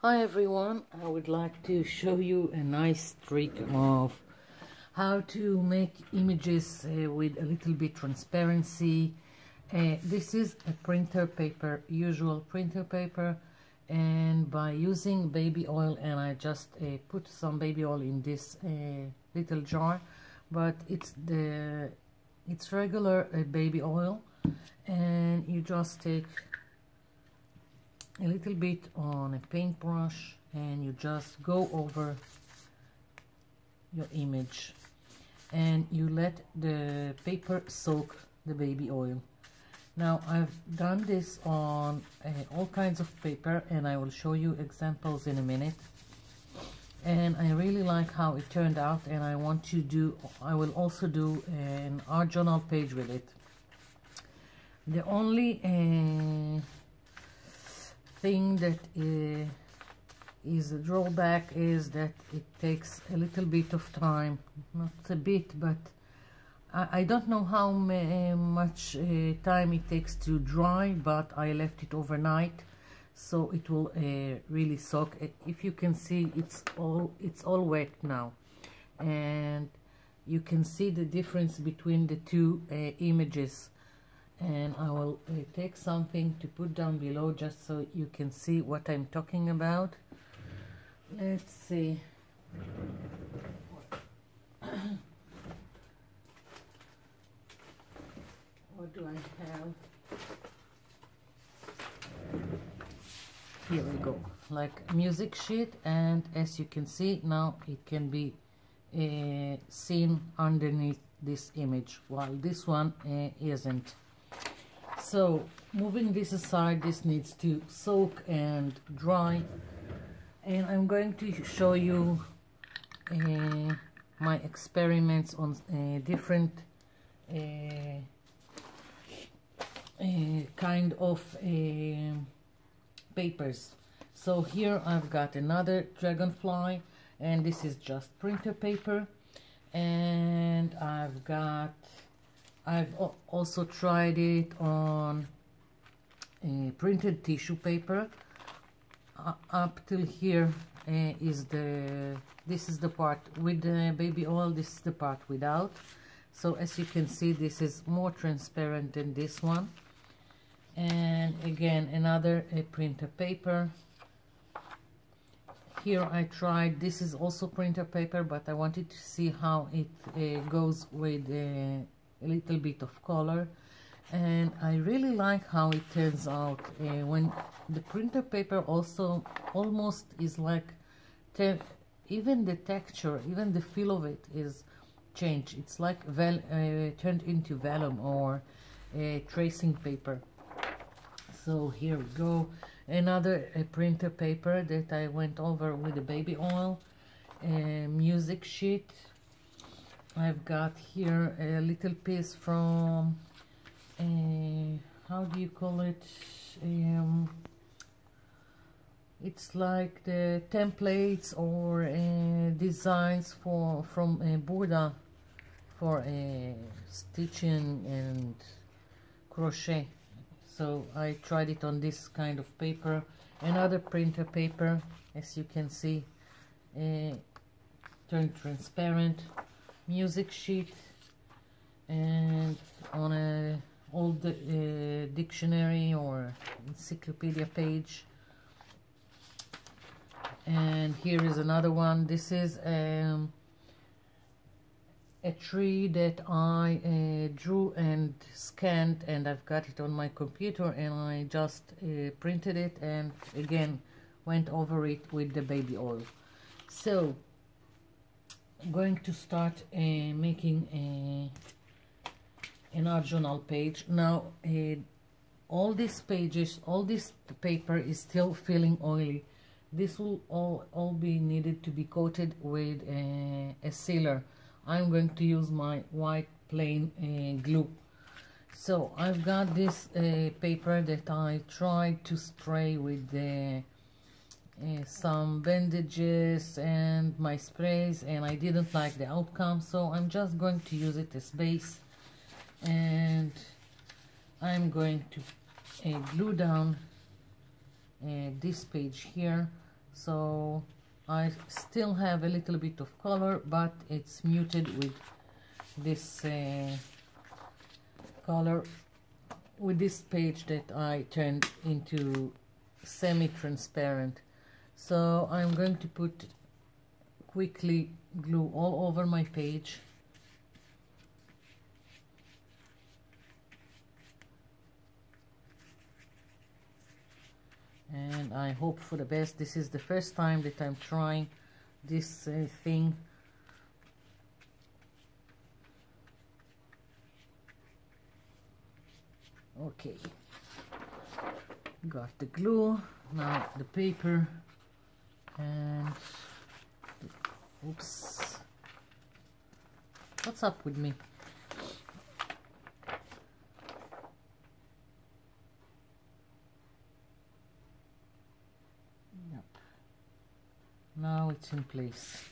Hi everyone, I would like to show you a nice trick of how to make images with a little bit transparency. This is a printer paper, usual printer paper, and by using baby oil, and I just put some baby oil in this little jar, but it's regular baby oil, and you just take a little bit on a paintbrush and you just go over your image and you let the paper soak the baby oil. Now I've done this on all kinds of paper, and I will show you examples in a minute, and I really like how it turned out, and I will also do an art journal page with it. The only thing that is a drawback is that it takes a little bit of time, not a bit, but I don't know how much time it takes to dry, but I left it overnight so it will really soak. If you can see, it's all wet now, and you can see the difference between the two images. And I will take something to put down below just so you can see what I'm talking about. Let's see. What do I have? Here we go. Like music sheet, and as you can see now it can be seen underneath this image, while this one isn't. So moving this aside, this needs to soak and dry, and I'm going to show you my experiments on different kind of papers. So here I've got another dragonfly, and this is just printer paper, and I've also tried it on printed tissue paper. Up till here this is the part with the baby oil, this is the part without. So as you can see, this is more transparent than this one. And again, another printer paper. Here I tried, this is also printer paper, but I wanted to see how it goes with a little bit of color, and I really like how it turns out when the printer paper also almost is like even the texture, even the feel of it is changed. It's like turned into vellum or tracing paper. So here we go, another printer paper that I went over with the baby oil, music sheet. I've got here a little piece from how do you call it, it's like the templates or designs from Buddha for stitching and crochet. So I tried it on this kind of paper. Another printer paper, as you can see, turned transparent. Music sheet, and on a old dictionary or encyclopedia page. And here is another one. This is a tree that I drew and scanned, and I've got it on my computer, and I just printed it and again went over it with the baby oil. So I'm going to start making an art journal page. Now all these pages, all this paper is still feeling oily. This will all be needed to be coated with a sealer. I'm going to use my white plain glue. So I've got this paper that I tried to spray with some bandages and my sprays, and I didn't like the outcome, so I'm just going to use it as base, and I'm going to glue down this page here so I still have a little bit of color, but it's muted with this color, with this page that I turned into semi-transparent. So I'm going to put quickly glue all over my page. And I hope for the best. This is the first time that I'm trying this thing. Okay, got the glue, now the paper, and oops, what's up with me? Yep, now it's in place,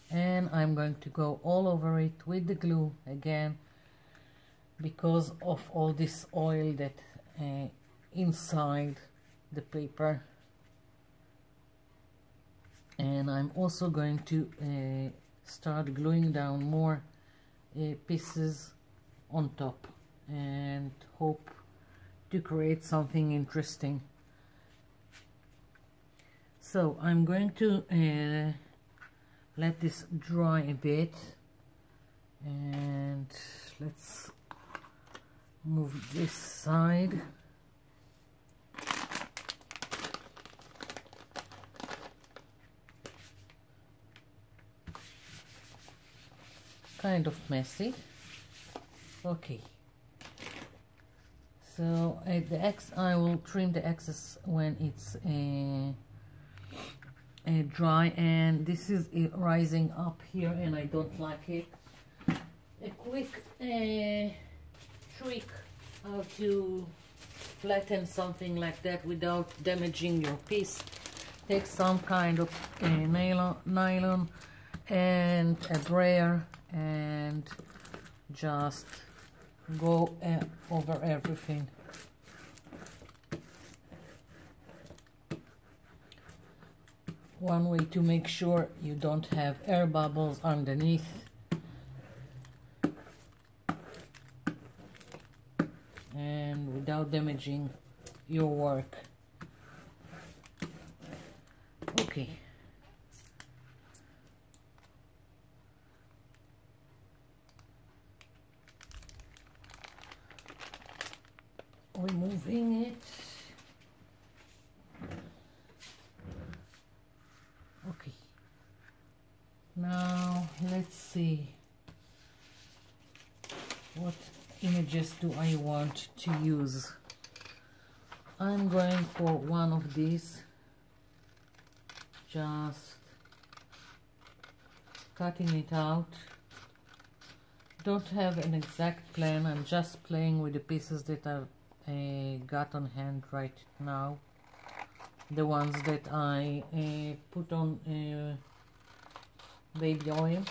and I'm going to go all over it with the glue again, because of all this oil that inside the paper. And I'm also going to start gluing down more pieces on top and hope to create something interesting. So I'm going to let this dry a bit, and let's move this side. Kind of messy. Okay. So I will trim the excess when it's dry, and this is rising up here and I don't like it. A quick trick how to flatten something like that without damaging your piece. Take some kind of nylon and a brayer and just go over everything. One way to make sure you don't have air bubbles underneath. And without damaging your work. Okay. Removing it. Okay. Now let's see what images do I want to use. I'm going for one of these, just cutting it out. Don't have an exact plan, I'm just playing with the pieces that I've got on hand right now, the ones that I put on baby oil.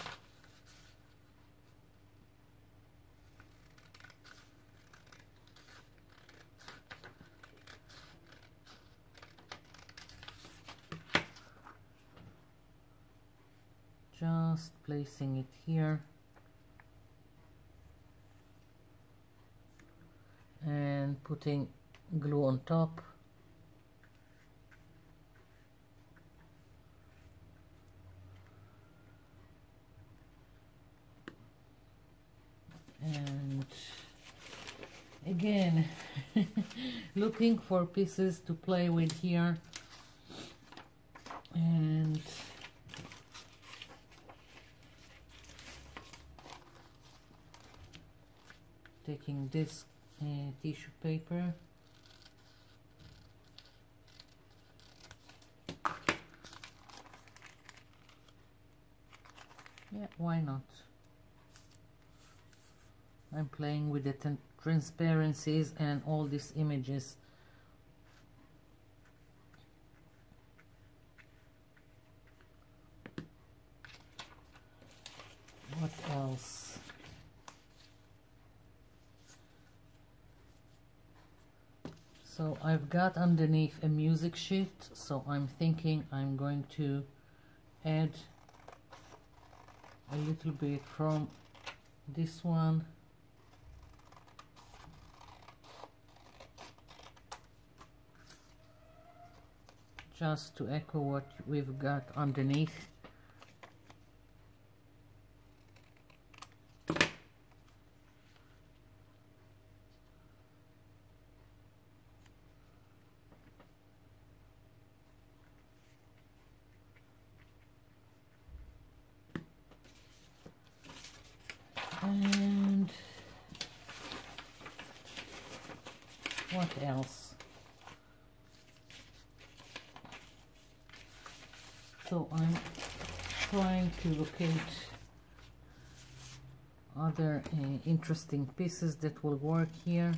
Just placing it here and putting glue on top. And again looking for pieces to play with here, and taking this tissue paper, yeah, why not? I'm playing with the transparencies and all these images. What else? So I've got underneath a music sheet, so I'm thinking I'm going to add a little bit from this one. Just to echo what we've got underneath. And what else? So I'm trying to locate other interesting pieces that will work here.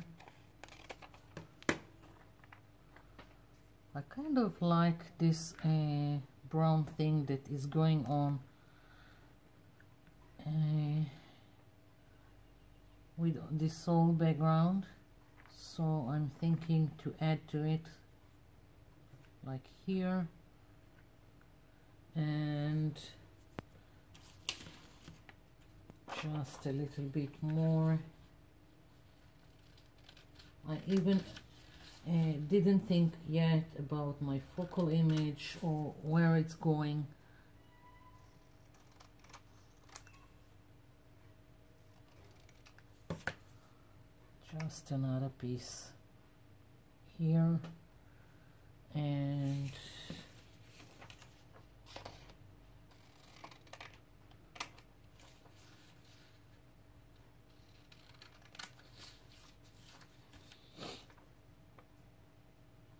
I kind of like this brown thing that is going on with this soul background, so I'm thinking to add to it like here, and just a little bit more. I even didn't think yet about my focal image or where it's going. Just another piece here, and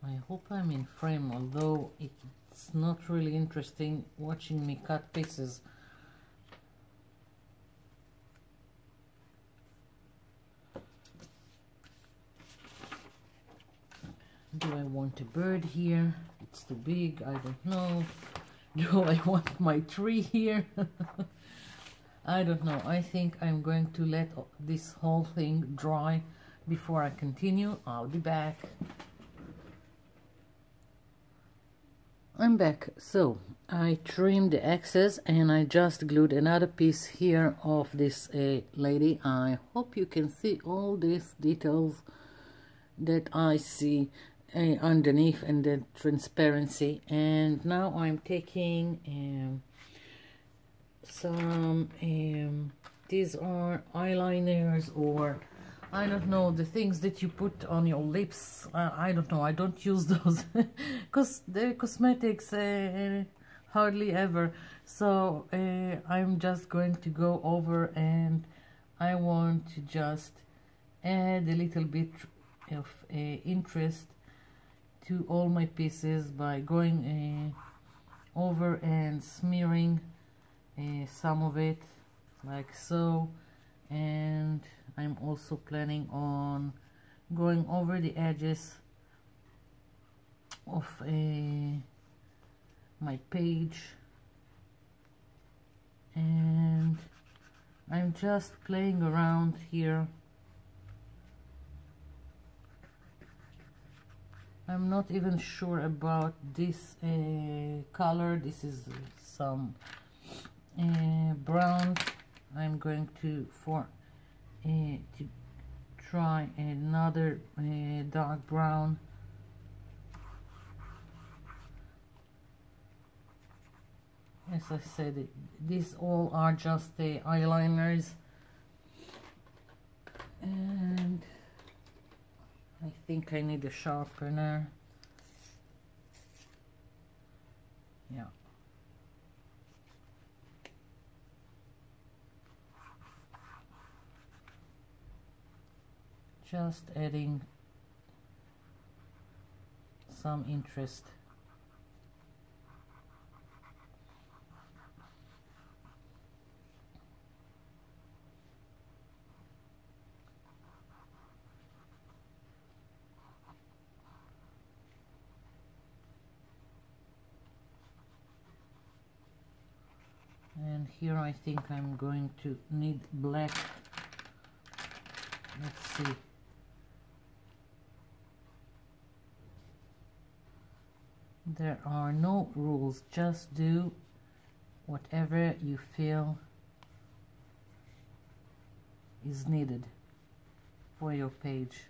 I hope I'm in frame, although it's not really interesting watching me cut pieces. Do I want a bird here? It's too big, I don't know. Do I want my tree here? I don't know. I think I'm going to let this whole thing dry before I continue. I'll be back. I'm back. So I trimmed the excess and I just glued another piece here of this lady. I hope you can see all these details that I see underneath and the transparency. And now I'm taking some these are eyeliners, or I don't know, the things that you put on your lips. I don't know, I don't use those because they're cosmetics hardly ever. So I'm just going to go over and I want to just add a little bit of interest to all my pieces by going over and smearing some of it like so. And I'm also planning on going over the edges of my page, and I'm just playing around here. I'm not even sure about this color. This is some brown. I'm going to try another dark brown. As I said, these all are just the eyeliners, and I think I need a sharpener. Yeah. Just adding some interest. And here I think I'm going to need black. Let's see. There are no rules, just do whatever you feel is needed for your page.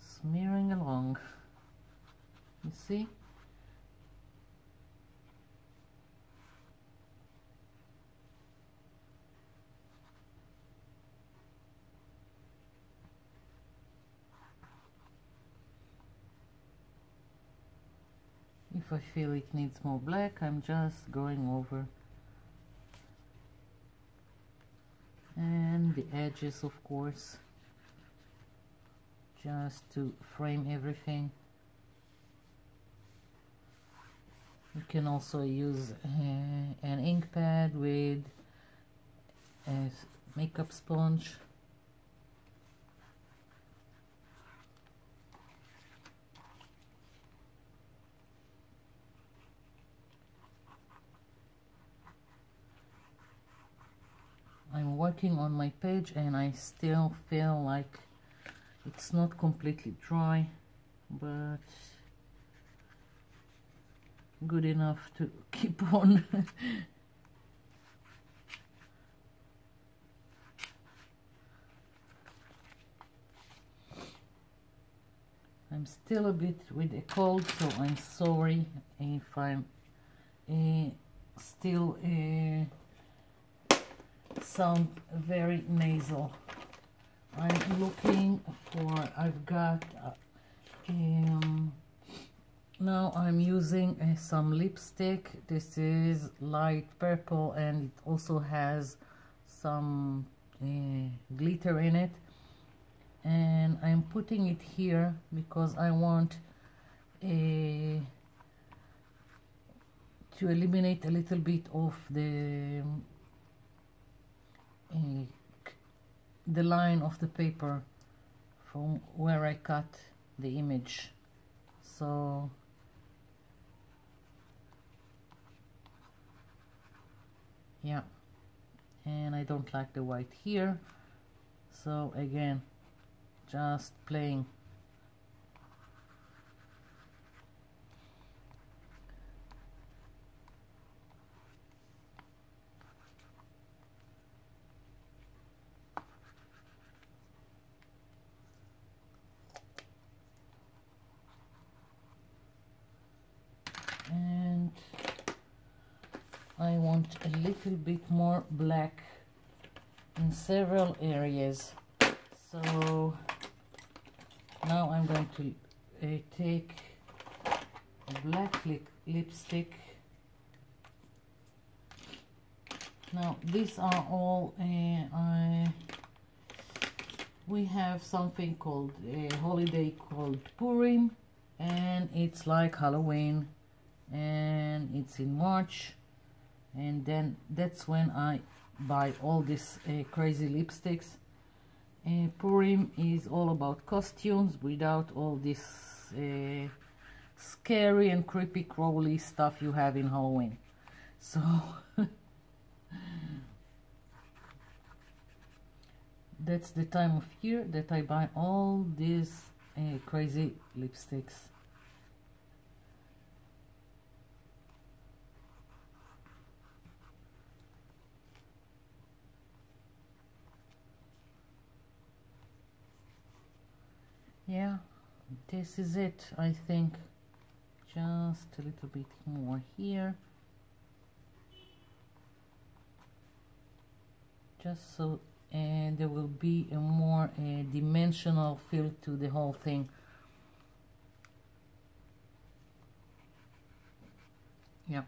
Smearing along, you see? If I feel it needs more black, I'm just going over. And the edges, of course, just to frame everything. You can also use an ink pad with a makeup sponge. I'm working on my page and I still feel like it's not completely dry, but good enough to keep on. I'm still a bit with a cold, so I'm sorry if I'm still sound very nasal. I'm looking for, I've got now I'm using some lipstick. This is light purple and it also has some glitter in it, and I'm putting it here because I want to eliminate a little bit of the line of the paper from where I cut the image. So yeah, and I don't like the white here, so again, just playing. And I want a little bit more black in several areas, so now I'm going to take a black lipstick. Now these are all we have something called a holiday called Purim, and it's like Halloween, and it's in March, and then that's when I buy all these crazy lipsticks. Purim is all about costumes without all this scary and creepy crawly stuff you have in Halloween. So that's the time of year that I buy all these crazy lipsticks. Yeah, this is it, I think. Just a little bit more here, just so there will be a more dimensional feel to the whole thing. Yeah.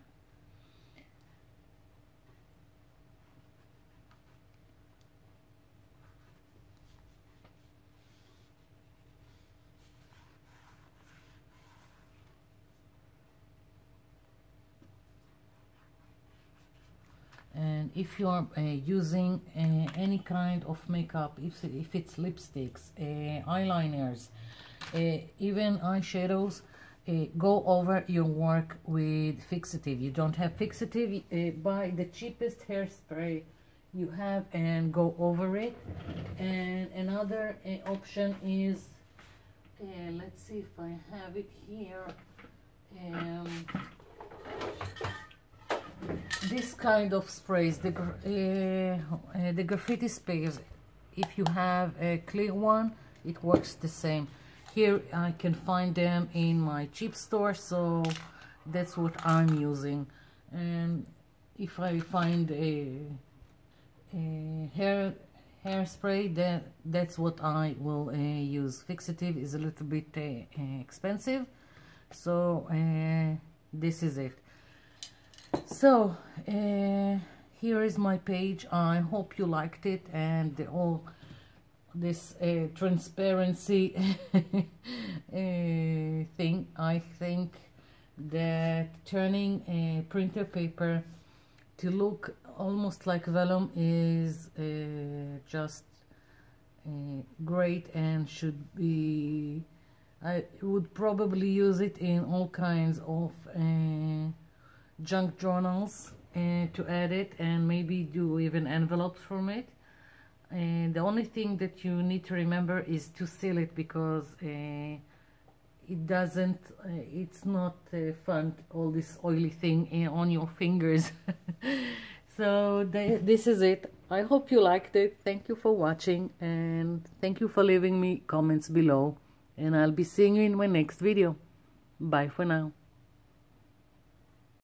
And if you are using any kind of makeup, if it's lipsticks, eyeliners, even eyeshadows, go over your work with fixative. You don't have fixative, buy the cheapest hairspray you have and go over it. And another option is, let's see if I have it here, this kind of sprays, the graffiti sprays. If you have a clear one, it works the same. Here I can find them in my cheap store, so that's what I'm using. And if I find a hairspray, that's what I will use. Fixative is a little bit expensive, so this is it. So here is my page. I hope you liked it, and all this transparency thing. I think that turning a printer paper to look almost like vellum is just great, and should be, I would probably use it in all kinds of junk journals to add it, and maybe do even envelopes from it. And the only thing that you need to remember is to seal it, because it doesn't, it's not fun, all this oily thing on your fingers. So this is it. I hope you liked it. Thank you for watching, and thank you for leaving me comments below, and I'll be seeing you in my next video. Bye for now.